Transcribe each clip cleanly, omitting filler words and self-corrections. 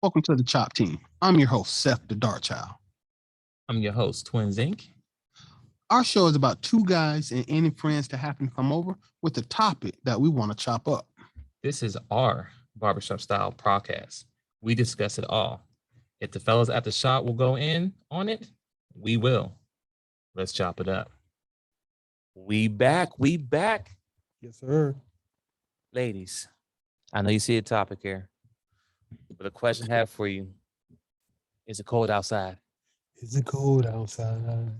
Welcome to the Chop Team. I'm your host, Seth the Dart Child. I'm your host, Twins Inc. Our show is about two guys and any friends that happen to come over with a topic that we want to chop up. This is our barbershop style podcast. We discuss it all. If the fellas at the shop will go in on it, we will. Let's chop it up. We back. Yes, sir. Ladies, I know you see a topic here, but the question I have for you, is it cold outside? Is it cold outside?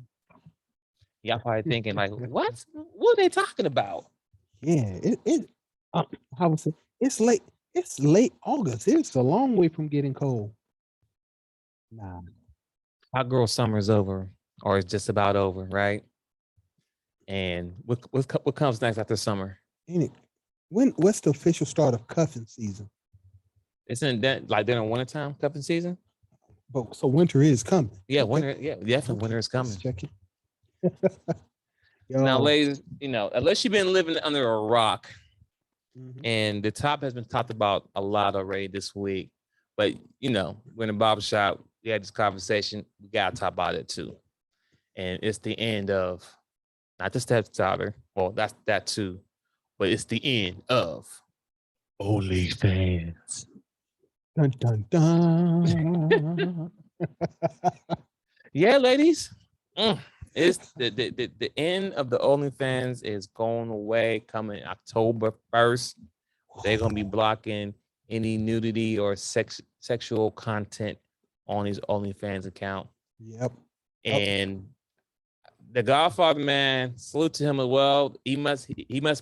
Y'all probably thinking like, what? What are they talking about? Yeah, I would say it's late. It's late August. It's a long way from getting cold. Nah. Hot girl summer's over, or it's just about over, right? And what comes next after summer? Ain't it? What's the official start of cuffing season? Isn't that like during wintertime cuffing season? But so winter is coming. Yeah, Okay. winter. Yeah, definitely winter is coming. Let's check it. Now, ladies, unless you've been living under a rock, Mhm. and the top has been talked about a lot already this week, but we're in a barbershop. We had this conversation. We got to talk about it too, and it's the end of not the stepdaughter. Well, that's that too, but it's the end of OnlyFans. Dun dun dun. Yeah, ladies. It's the end of the OnlyFans is going away coming October 1st. They're gonna be blocking any nudity or sexual content on his OnlyFans account. Yep. And the Godfather, man, salute to him as well. He must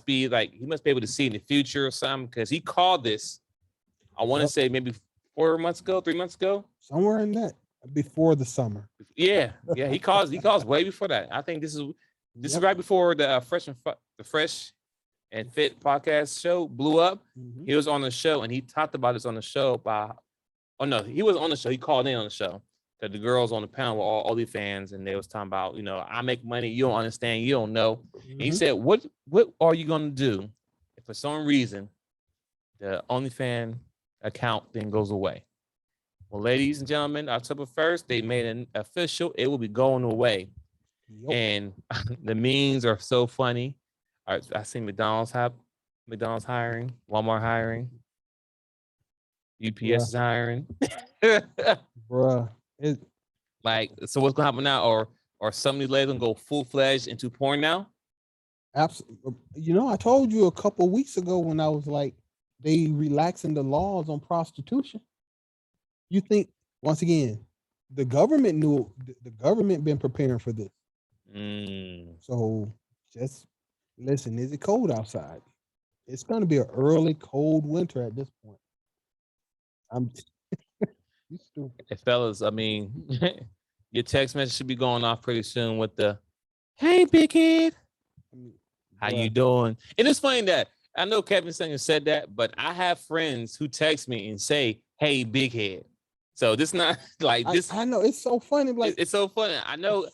be able to see in the future or something, because he called this, I want to say maybe 3 months ago. Somewhere in that before the summer. Yeah. He calls way before that. I think this is right before the Fresh and Fit podcast show blew up. Mhm. He was on the show and he talked about this on the show he was on the show. He called in on the show that the girls on the panel were all OnlyFans, and they was talking about, I make money. You don't understand. You don't know. And he said, what are you going to do if for some reason the OnlyFans account then goes away? Well, ladies and gentlemen, October 1st, they made an official. It will be going away. Yep. And the memes are so funny. I see McDonald's hiring, Walmart hiring, UPS is hiring. Bruh. So what's gonna happen now? Or some of these ladies gonna go full-fledged into porn now? Absolutely. I told you a couple weeks ago when I was like, they relaxing the laws on prostitution. You think, once again, the government knew, the government been preparing for this. So just listen, is it cold outside? It's going to be an early cold winter at this point. You stupid. Hey, fellas, I mean, your text message should be going off pretty soon with the, "Hey, big kid, how you doing?" And it's funny that I know Kevin Singer said that, but I have friends who text me and say, "Hey, big head." So this not like this. I know, it's so funny. Like, it's so funny. I know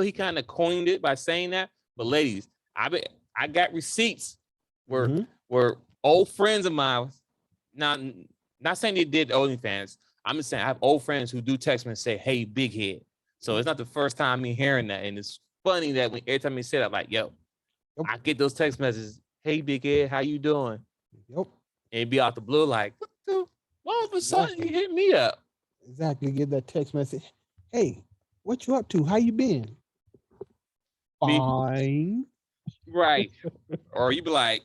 he kind of coined it by saying that, but ladies, I got receipts where old friends of mine, not saying they did OnlyFans. I'm just saying I have old friends who do text me and say, "Hey, big head." So it's not the first time me hearing that, and it's funny that every time he say that, I'm like, yo, I get those text messages. "Hey, big head, how you doing?" Yep. And it'd be out the blue, like, all of a sudden you hit me up. Exactly. Get that text message. "Hey, what you up to? How you been?" Fine. Right. Or you be like,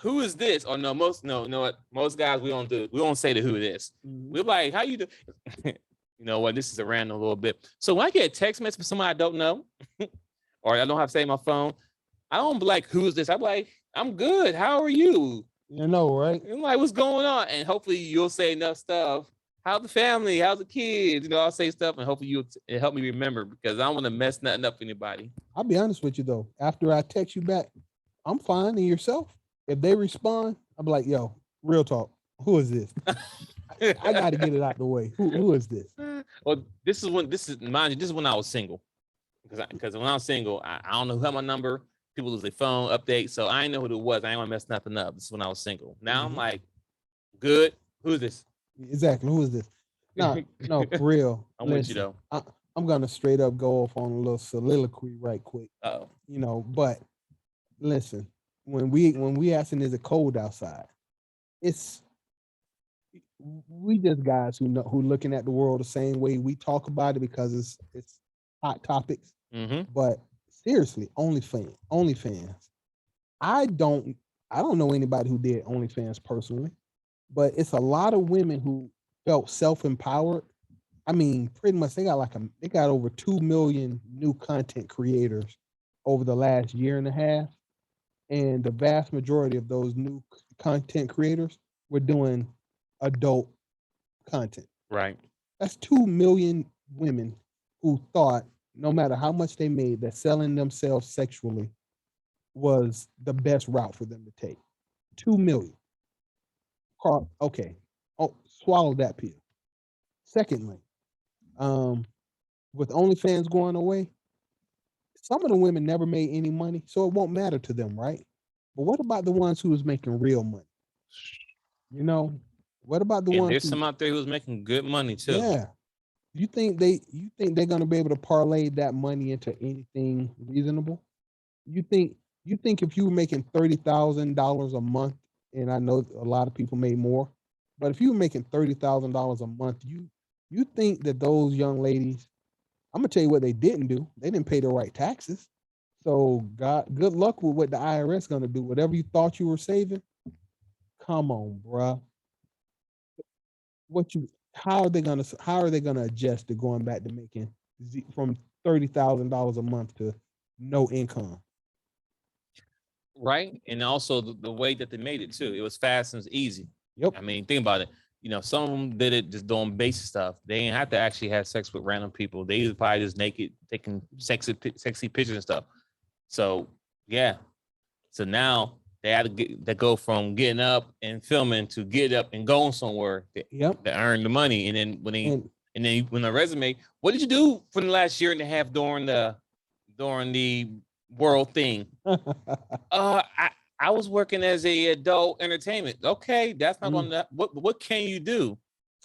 "Who is this?" Or most guys we don't say who it is. We're like, "How you do?" You know what? This is a random a little bit. So when I get a text message from somebody I don't know, or I don't have to say my phone, I don't be like, "Who's this?" I'm like, "I'm good. How are you?" Right? I'm like, "What's going on?" And hopefully you'll say enough stuff. "How's the family? How's the kids?" I'll say stuff, and hopefully you'll help me remember, because I don't want to mess nothing up for anybody. I'll be honest with you though. After I text you back, "I'm fine," and yourself, if they respond, I'm like, "Yo, real talk. Who is this?" I got to get it out the way. Who is this? Well, this is when I was single, because when I was single, I don't know who had my number. People lose their phone update, so I didn't know who it was. I didn't want to mess nothing up. This is when I was single. Now I'm like, good. Who's this? Exactly. Who is this? No, for real. I'm with you Listen, though. I'm gonna straight up go off on a little soliloquy right quick. Oh, But listen, when we asking is it cold outside, it's we just guys who looking at the world the same way we talk about it because it's hot topics. mm-hmm. But seriously, OnlyFans. I don't I don't know anybody who did OnlyFans personally, but it's a lot of women who felt self-empowered. I mean, pretty much they got over 2 million new content creators over the last year and a half. And the vast majority of those new content creators were doing adult content. Right. That's 2 million women who thought no matter how much they made, that selling themselves sexually was the best route for them to take. 2 million. Okay. Oh, swallow that pill. Secondly, um, with OnlyFans going away, some of the women never made any money, so it won't matter to them, right? But what about the ones who was making real money? You know, what about the And ones there's who? some out there who's making good money too. Yeah, you think they're gonna be able to parlay that money into anything reasonable? You think you think if you were making $30,000 a month, and I know a lot of people made more, but if you were making $30,000 a month, you think that those young ladies, I'm gonna tell you what they didn't do. They didn't pay the right taxes. So good luck with what the IRS gonna do. Whatever you thought you were saving, come on, bruh. What you how are they gonna adjust to going back to making from $30,000 a month to no income? Right. And also the way that they made it too. It was fast and it was easy. Yep. I mean, think about it. Some of them did it just doing basic stuff. They didn't have to actually have sex with random people. They was probably just naked, taking sexy pictures and stuff. So yeah. So now they had to go from getting up and filming to get up and going somewhere Yep. to earn the money. And then when the resume, what did you do for the last year and a half during the world thing? I was working as a adult entertainment. Okay, that's not gonna. What can you do?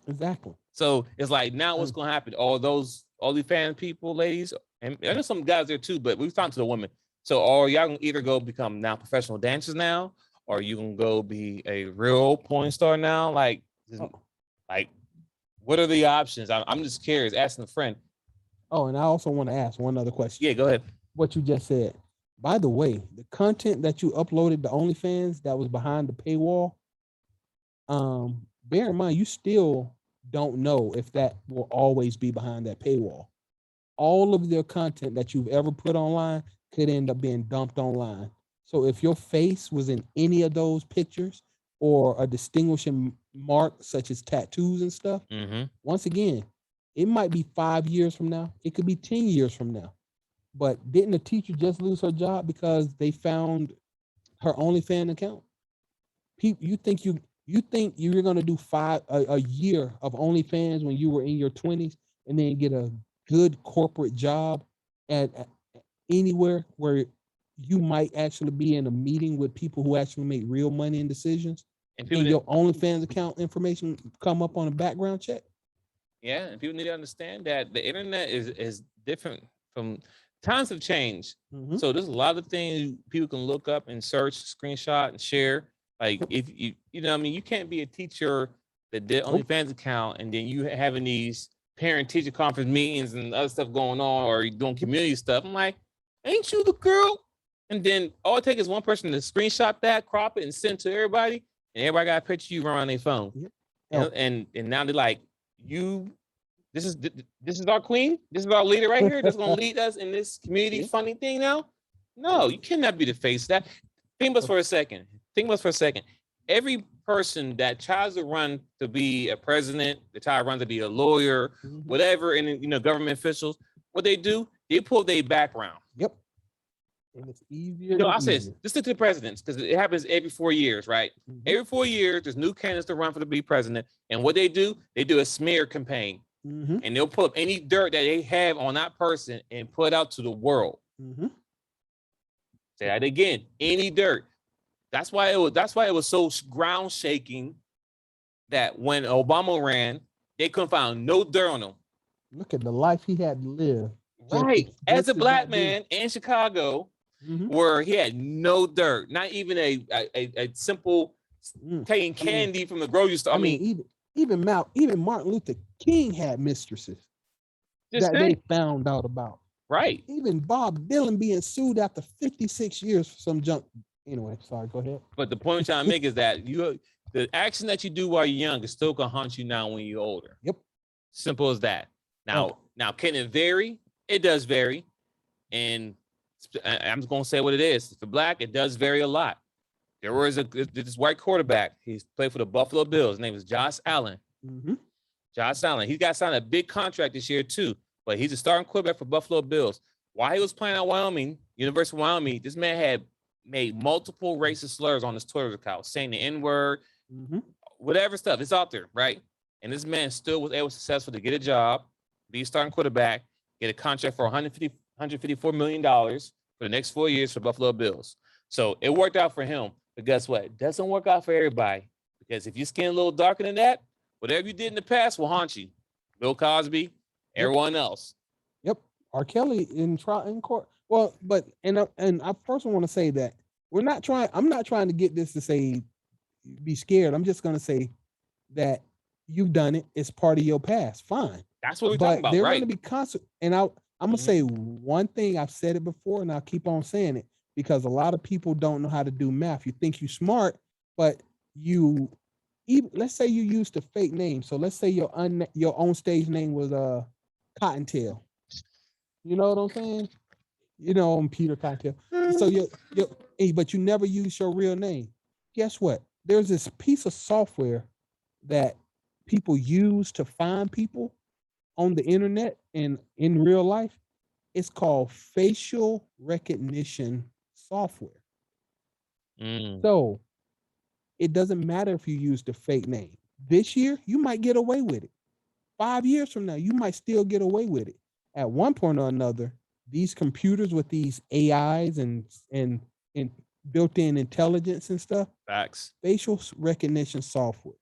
Exactly. So it's like now what's gonna happen? All those OnlyFans people, ladies, and there's some guys there too, but we've talked to the women. So or y'all can either go become now professional dancers now, or you can go be a real porn star now. Like what are the options? I'm just curious, asking a friend. Oh, and I also want to ask one other question. Yeah, go ahead. What you just said. By the way, the content that you uploaded to OnlyFans that was behind the paywall, bear in mind you still don't know if that will always be behind that paywall. All of their content that you've ever put online could end up being dumped online. So if your face was in any of those pictures or a distinguishing mark such as tattoos and stuff, once again, it might be 5 years from now. It could be 10 years from now. But didn't the teacher just lose her job because they found her OnlyFans account? You think you're gonna do a year of OnlyFans when you were in your 20s and then get a good corporate job at anywhere where you might actually be in a meeting with people who actually make real money and decisions, and your OnlyFans account information come up on a background check? Yeah, and people need to understand that the internet is different from times have changed. So there's a lot of things people can look up and search, screenshot, and share. Like if you can't be a teacher that did OnlyFans account and then you having these parent-teacher conference meetings and other stuff going on, or you're doing community stuff. I'm like, ain't you the girl? And then all it takes is one person to screenshot that, crop it, and send to everybody, and everybody got a picture you run on their phone. And now they're like, this is our queen. This is our leader right here. That's gonna lead us in this community funding thing now. No, you cannot be the face of that. Think about this for a second. Every person that tries to run to be a president, that tries to run to be a lawyer, whatever, and government officials, what they do, they pull their background. Yep. And it's easier. I say just stick to the presidents because it happens every 4 years, right? Every 4 years, there's new candidates to run for to be president, and what they do a smear campaign. And they'll pull up any dirt that they have on that person and put it out to the world. Say that again, any dirt. That's why it was so ground shaking that when Obama ran, They couldn't find no dirt on him. Look at the life he had to live. Right. As a to black not man in Chicago, Mhm. where he had no dirt, not even a simple taking candy from the grocery store. I mean, even Martin Luther King had mistresses that they found out about. Right. Even Bob Dylan being sued after 56 years for some junk. Anyway, sorry, go ahead. But the point I'm trying to make is that the action that you do while you're young is still gonna haunt you now when you're older. Yep. Simple as that. Now, can it vary? It does vary. And I'm just gonna say what it is. For black, it does vary a lot. There was this white quarterback. He's played for the Buffalo Bills. His name is Josh Allen. Mm-hmm. Josh Allen. He got signed a big contract this year too, but he's a starting quarterback for Buffalo Bills. While he was playing at Wyoming, University of Wyoming, this man had made multiple racist slurs on his Twitter account, saying the N-word, whatever stuff. It's out there, right? And this man still was able successful to get a job, be a starting quarterback, get a contract for $154 million for the next 4 years for Buffalo Bills. So it worked out for him. But guess what? It doesn't work out for everybody. Because if your skin a little darker than that, whatever you did in the past will haunt you. Bill Cosby, everyone else. Yep. R. Kelly in court. Well, but I first want to say that I'm not trying to get this to say be scared. I'm just gonna say that you've done it. It's part of your past. Fine. That's what we're talking about. They're right? gonna be constant. And I'm gonna say one thing. I've said it before, and I'll keep on saying it because a lot of people don't know how to do math. You think you're smart, but let's say you used a fake name. So let's say your own stage name was Cottontail. You know what I'm saying? You know, I'm Peter Cottontail. So but you never use your real name. Guess what? There's this piece of software that people use to find people on the internet and in real life. It's called facial recognition software. So it doesn't matter if you use the fake name. This year, you might get away with it. 5 years from now, you might still get away with it. At one point or another, these computers with these AIs and built-in intelligence and stuff, facial recognition software,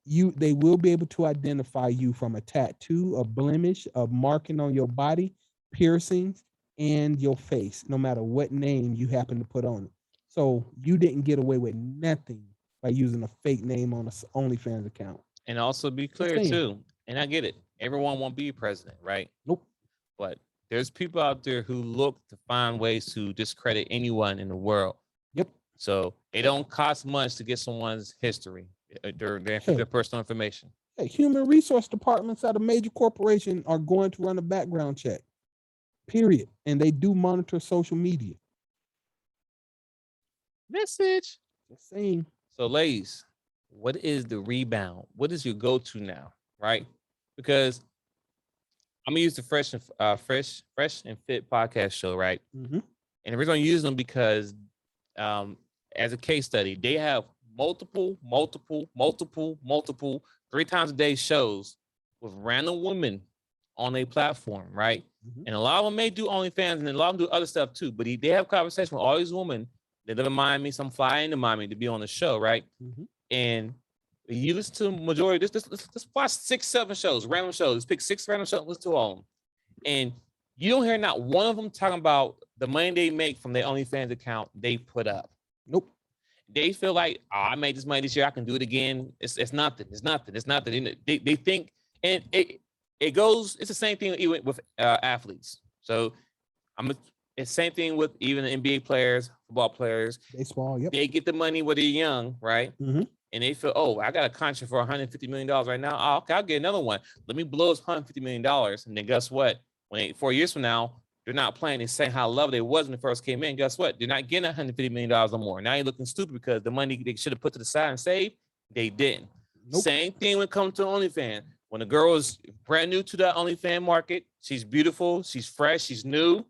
they will be able to identify you from a tattoo, a blemish, a marking on your body, piercings, and your face, no matter what name you happen to put on it. So you didn't get away with nothing by using a fake name on an OnlyFans account. And also be clear too, and I get it. Everyone won't be president, right? Nope. But there's people out there who look to find ways to discredit anyone in the world. Yep. So it don't cost much to get someone's history, their personal information. Hey, human resource departments at a major corporation are going to run a background check. Period. And they do monitor social media. Message. Just saying. So, ladies, what is the Rebound? What is your go-to now, right? Because I'm gonna use the Fresh and Fit podcast show, right? And the reason I'm using them because, as a case study, they have multiple 3 times a day shows with random women on a platform, right? And a lot of them may do OnlyFans, and a lot of them do other stuff too. But they have conversation with all these women that live in Miami, some fly into Miami to be on the show, right? And you listen to the majority. Let's watch 6, 7 shows, random shows. Let's pick 6 random shows. Listen to all of them, and you don't hear not one of them talking about the money they make from their OnlyFans account they put up. Nope. They feel like, I made this money this year, I can do it again. It's nothing. It's nothing. It's nothing. They think, and it goes. It's the same thing even with athletes. So it's the same thing with even the NBA players, football players. Baseball, yep. They get the money when they're young, right? And they feel, I got a contract for $150 million right now. Oh, okay, I'll get another one. Let me blow this $150 million. And then guess what? 4 years from now, they're not playing the same high level they was when they first came in. Guess what? They're not getting $150 million no more. Now you're looking stupid because the money they should have put to the side and saved, they didn't. Nope. Same thing when it comes to OnlyFans. When a girl is brand new to the OnlyFans market, she's beautiful, she's fresh, she's new.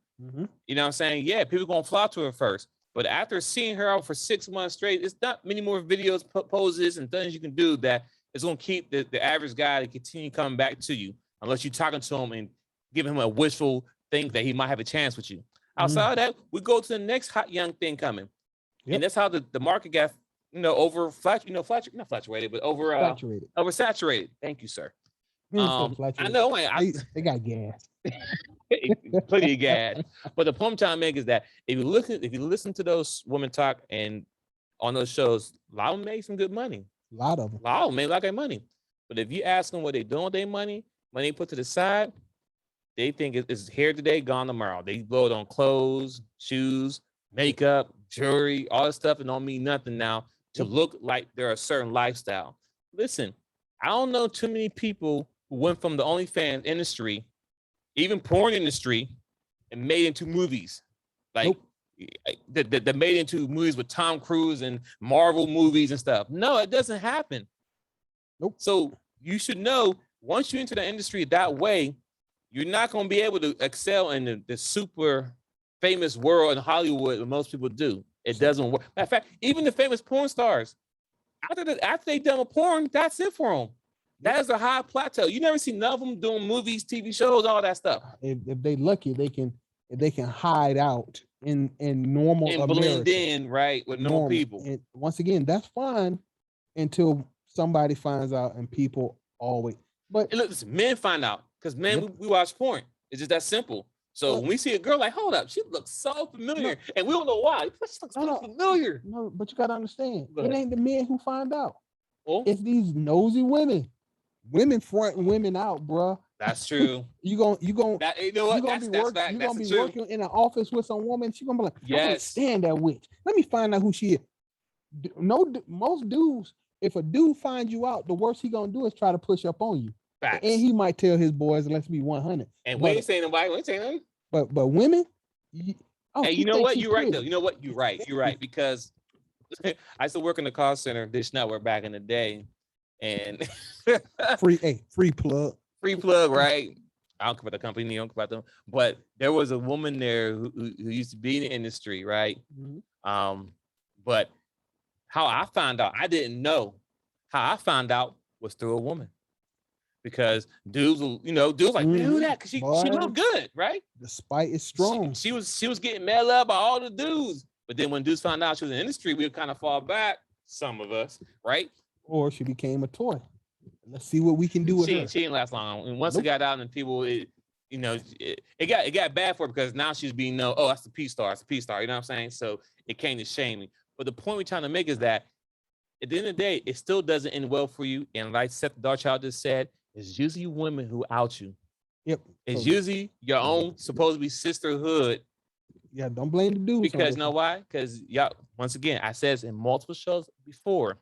You know what I'm saying? Yeah, people gonna flock to her first. But after seeing her out for 6 months straight, it's not many more videos, poses, and things you can do that is gonna keep the average guy to continue coming back to you, unless you're talking to him and giving him a wishful think that he might have a chance with you. Outside of that, we go to the next hot young thing coming. And that's how the market got, oversaturated. Thank you, sir. I know, like, they got gas. plenty of gas. But the point I'm trying to make is that if you listen to those women talk and on those shows, a lot of them make some good money. A lot of them. A lot of them make a lot of money. But if you ask them what they doing with their money put to the side, they think it's here today, gone tomorrow. They blow it on clothes, shoes, makeup, jewelry, all this stuff. It don't mean nothing now to look like they're a certain lifestyle. Listen, I don't know too many people who went from the OnlyFans industry, even porn industry, and made into movies. Like that made into movies with Tom Cruise and Marvel movies and stuff. No, it doesn't happen. Nope. So you should know, once you enter the industry that way, you're not going to be able to excel in the super famous world in Hollywood that most people do. It doesn't work. Matter of fact, even the famous porn stars, after they done with porn, that's it for them. That is a high plateau. You never see none of them doing movies, TV shows, all that stuff. If they lucky, they can hide out in normal and America, blend in, right, with normal people. And once again, that's fine until somebody finds out, and people always. But listen, men find out because men we watch porn. It's just that simple. So when we see a girl, like, hold up, she looks so familiar, and we don't know why. She looks so familiar. No, but you gotta understand, it ain't the men who find out. Oh? It's these nosy women. Women fronting women out, bruh. That's true. You gonna you know what? You're gonna be working in an office with some woman. She's gonna be like, I can't stand that witch. Let me find out who she is. Most dudes, if a dude finds you out, the worst he gonna do is try to push up on you. Facts. And he might tell his boys, let's be 100. And we ain't saying nobody, we ain't saying nothing. But women, hey, you know what? You're right though. You know what? You're right. You're right, because I used to work in the call center, Dish Network, back in the day, and free plug, right? I don't care about the company, I don't care about them, but there was a woman there who used to be in the industry, right? Mm-hmm. But how I found out, I didn't know. How I found out was through a woman. Because dudes like, man, who that? Because she looked good, right? The spite is strong. She was getting mad up by all the dudes. But then when dudes found out she was in the industry, we would kind of fall back, some of us, right? Or she became a toy. Let's see what we can do with her. She didn't last long. And once it got out and people, it got bad for her, because now she's being known, oh, that's the P star, you know what I'm saying? So it came to shaming. But the point we're trying to make is that at the end of the day, it still doesn't end well for you. And like Seth the DaChop just said, it's usually women who out you. Yep. It's usually your own supposed to be sisterhood. Yeah, don't blame the dudes. Because you know why? Because y'all, once again, I said this in multiple shows before,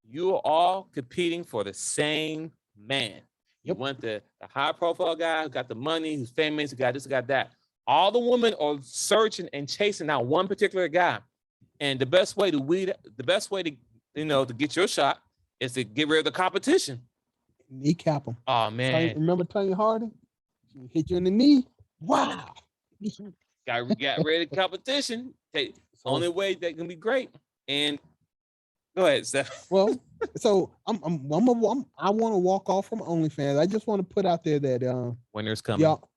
you are all competing for the same man. You want the high profile guy who got the money, who's famous, who got this, who got that. All the women are searching and chasing out one particular guy. And the best way to get your shot is to get rid of the competition. Kneecap him. Oh man! Remember Tony Harding? Hit you in the knee. Wow. Got rid of competition. Only way that can be great. And go ahead, Steph. Well, so I want to walk off from OnlyFans. I just want to put out there that winter's coming. Y'all,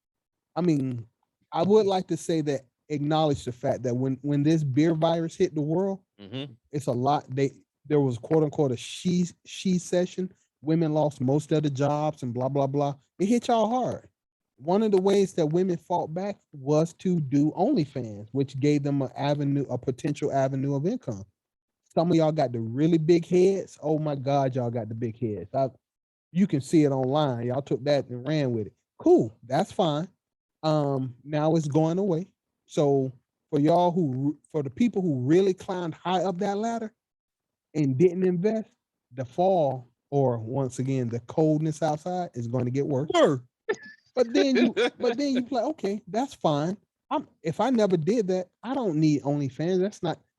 I mean, I would like to say that, acknowledge the fact that when this beer virus hit the world, it's a lot. There was quote unquote a she session. Women lost most of the jobs and blah, blah, blah. It hit y'all hard. One of the ways that women fought back was to do OnlyFans, which gave them a potential avenue of income. Some of y'all got the really big heads. Oh my God, y'all got the big heads. You can see it online. Y'all took that and ran with it. Cool. That's fine. Now it's going away. So for the people who really climbed high up that ladder and didn't invest, the fall, or once again, the coldness outside is going to get worse. But then you play, okay, that's fine. If I never did that, I don't need OnlyFans.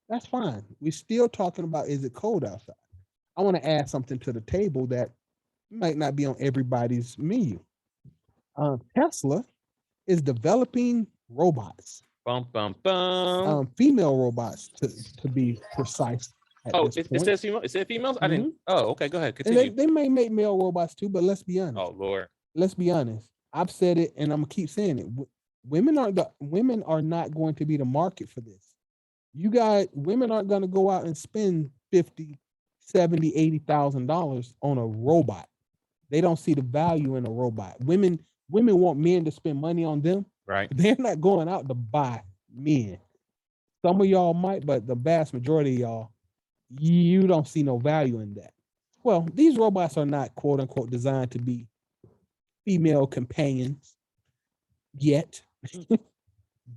That's fine. We're still talking about, is it cold outside? I want to add something to the table that might not be on everybody's menu. Tesla is developing robots. Female robots to be precise. It says female. It said females. I didn't. Oh, okay. Go ahead. Continue. They may make male robots too, but let's be honest. Oh Lord. Let's be honest. I've said it, and I'm gonna keep saying it. Women are not going to be the market for this. Women aren't going to go out and spend $50,000, $70,000, $80,000 on a robot. They don't see the value in a robot. Women want men to spend money on them. Right. They're not going out to buy men. Some of y'all might, but the vast majority of y'all, you don't see no value in that. Well, these robots are not quote unquote designed to be female companions yet.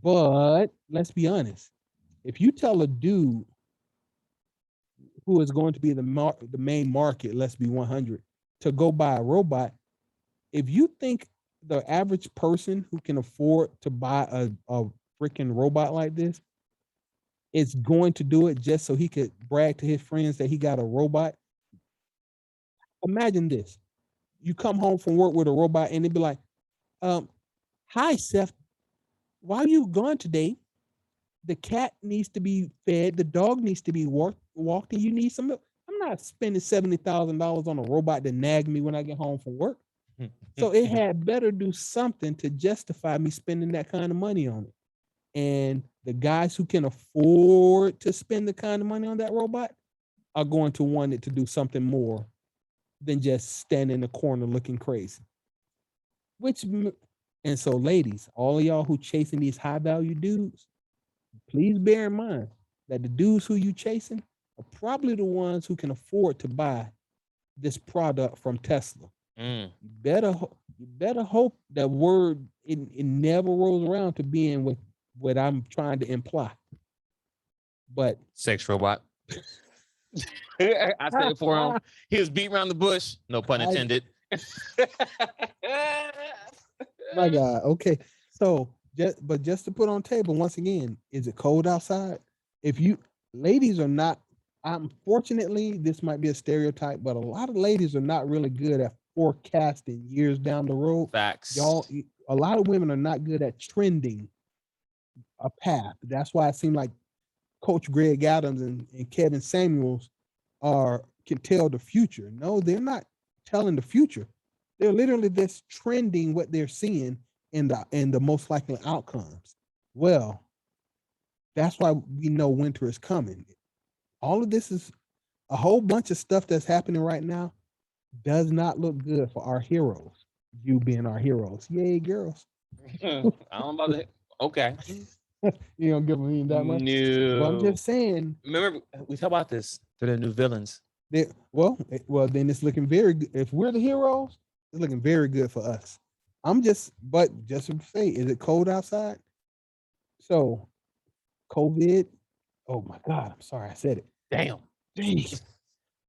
But let's be honest. If you tell a dude who is going to be the main market, let's be 100, to go buy a robot, if you think the average person who can afford to buy a freaking robot like this is going to do it just so he could brag to his friends that he got a robot, imagine this. You come home from work with a robot and it'd be like, hi, Seth, why are you gone today? The cat needs to be fed, the dog needs to be walked, and you need some milk. I'm not spending $70,000 on a robot to nag me when I get home from work. So it had better do something to justify me spending that kind of money on it. And the guys who can afford to spend the kind of money on that robot are going to want it to do something more than just stand in the corner looking crazy. And so, ladies, all of y'all who chasing these high value dudes, please bear in mind that the dudes who you chasing are probably the ones who can afford to buy this product from Tesla. You better hope that word it never rolls around to being what I'm trying to imply. But sex robot. I said it for him. He was beat around the bush. No pun intended. My God. Okay. So just to put on table once again, is it cold outside? If you ladies are not, unfortunately, this might be a stereotype, but a lot of ladies are not really good at forecasting years down the road. Facts. Y'all, a lot of women are not good at trending a path. That's why it seemed like Coach Greg Adams and Kevin Samuels can tell the future. No, they're not telling the future. They're literally just trending what they're seeing in the most likely outcomes. Well, that's why we know winter is coming. All of this is a whole bunch of stuff that's happening right now does not look good for our heroes. You being our heroes. Yay, girls. I don't know about that. Okay. You don't give me that much? No. Well, I'm just saying. Remember, we talk about this. They're the new villains. Well, then it's looking very good. If we're the heroes, it's looking very good for us. But just to say, is it cold outside? So, COVID. Oh my God, I'm sorry I said it. Damn.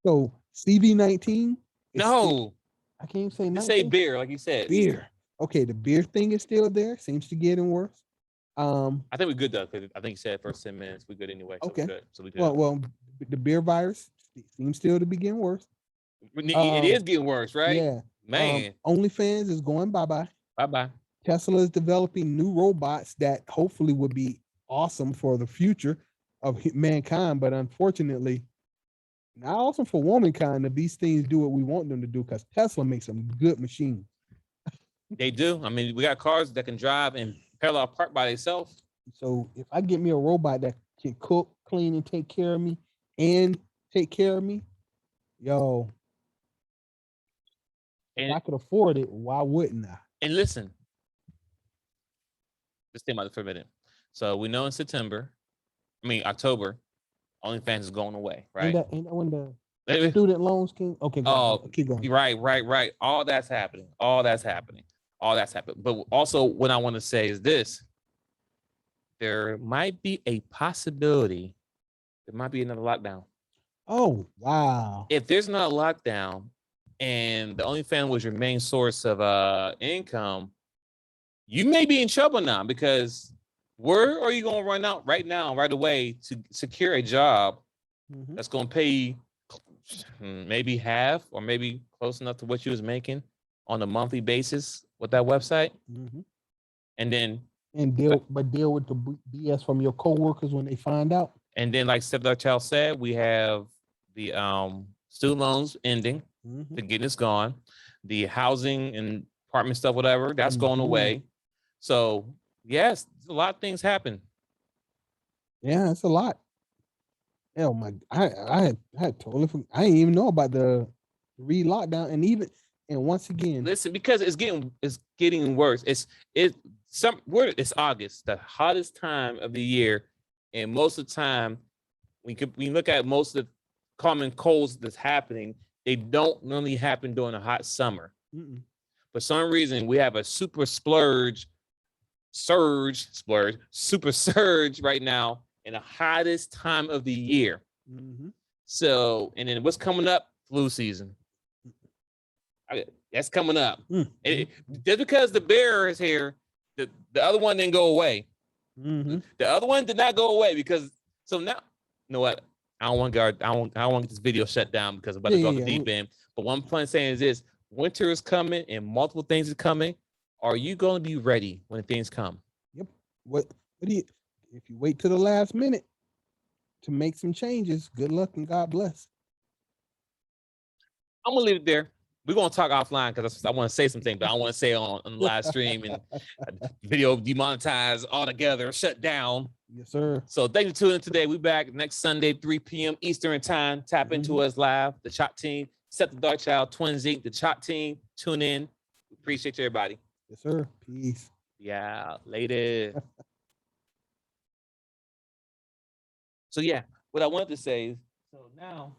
So CV-19. No. I can't even say 19. Just say beer, like you said. Beer. Okay, the beer thing is still there. Seems to getting worse. I think we're good though, because I think you said first 10 minutes. We're good anyway. So okay. We're good. So we good. Well, the beer virus seems still to be getting worse. It is getting worse, right? Yeah. Man. OnlyFans is going bye-bye. Bye-bye. Tesla is developing new robots that hopefully would be awesome for the future of mankind, but unfortunately, not awesome for womankind if these things do what we want them to do, because Tesla makes some good machines. They do. I mean, we got cars that can drive and parallel park by themselves. So if I get me a robot that can cook, clean, and take care of me, yo, if I could afford it, why wouldn't I? And listen, just think about it for a minute. So we know in October, OnlyFans is going away, right? And when the student loans came, okay, keep going. Right. All that's happening. But also, what I want to say is this: there might be a possibility there might be another lockdown. Oh, wow. If there's not a lockdown and the OnlyFans was your main source of income, you may be in trouble now, because where are you going to run out right away to secure a job that's going to pay you maybe half or maybe close enough to what you was making on a monthly basis with that website? And then deal with the BS from your coworkers when they find out. And then, like Step Child said, we have the student loans ending, the getting gone, the housing and apartment stuff, whatever, that's going away. So yes, a lot of things happen. Yeah, it's a lot. Oh my! I had totally. I didn't even know about the re-lockdown, And once again, listen, because it's getting worse. It's August, the hottest time of the year, and most of the time, we look at most of the common colds that's happening. They don't normally happen during a hot summer. For some reason, we have a super surge right now in the hottest time of the year. So, and then what's coming up? Flu season. That's coming up. Just because the bear is here, the other one didn't go away. The other one did not go away because so now, you know what? I don't want to get this video shut down because I'm about to go deep in. But one point saying is this: winter is coming and multiple things are coming. Are you going to be ready when things come? Yep. What do you? If you wait to the last minute to make some changes, good luck and God bless. I'm gonna leave it there. We're gonna talk offline because I want to say something, but I don't want to say on the live stream and video demonetized altogether, shut down. Yes, sir. So thank you for tuning in today. We back next Sunday, 3 p.m. Eastern time. Tap into us live. The Chop Team, Set the Dark Child, Twin Zeke, the Chop Team. Tune in. We appreciate you, everybody. Yes, sir. Peace. Yeah, later. So yeah, what I wanted to say is, so now